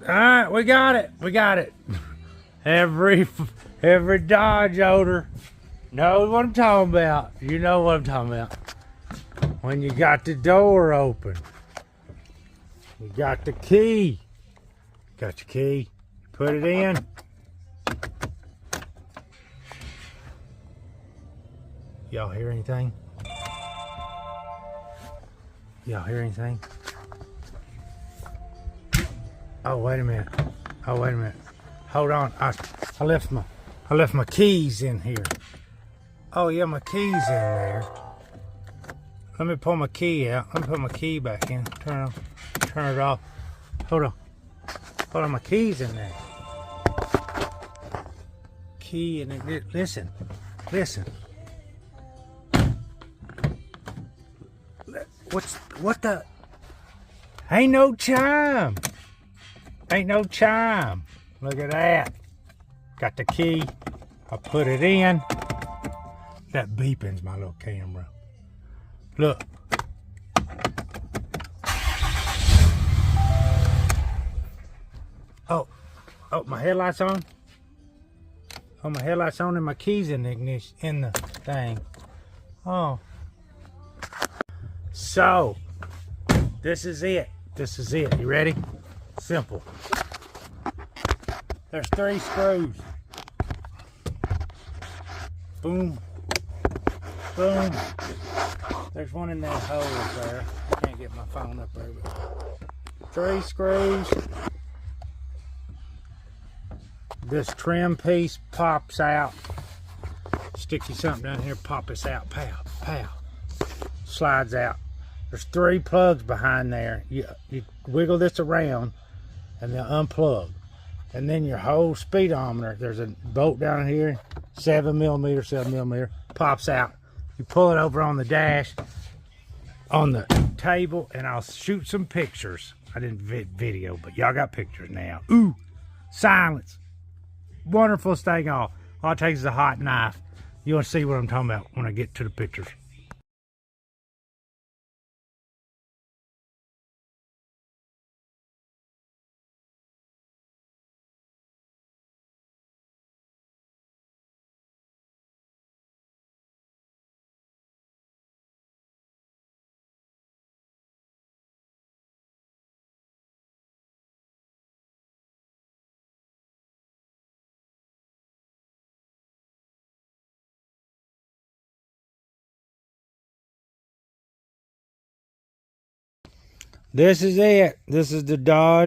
All right, we got it. We got it. Every every Dodge owner knows what I'm talking about. You know what I'm talking about. When you got the door open, you got the key. Got your key. Put it in. Y'all hear anything? Y'all hear anything? Oh, wait a minute. Oh, wait a minute. Hold on. I left my keys in here. Oh yeah, my keys in there. Let me pull my key out. Let me put my key back in. Turn it off. Hold on. Hold on, my key's in there. Key in it. Listen. What the? Ain't no chime. Ain't no chime. Look at that. Got the key. I put it in. That beeping's my little camera. Look. Oh, my headlight's on. Oh, my headlight's on and my keys in the ignition, in the thing. Oh. So, this is it. This is it. You ready? Simple. There's 3 screws. Boom. Boom. There's one in that hole there. I can't get my phone up there, but 3 screws. This trim piece pops out. Stick you something down here, pop this out. Pow, pow. Slides out. There's 3 plugs behind there. You wiggle this around and they'll unplug. And then your whole speedometer, there's a bolt down here, 7mm, pops out. You pull it over on the dash, on the table, and I'll shoot some pictures. I didn't video, but y'all got pictures now. Ooh, silence. Wonderful thing off. All it takes is a hot knife. You want to see what I'm talking about when I get to the pictures. This is it. This is the Dodge.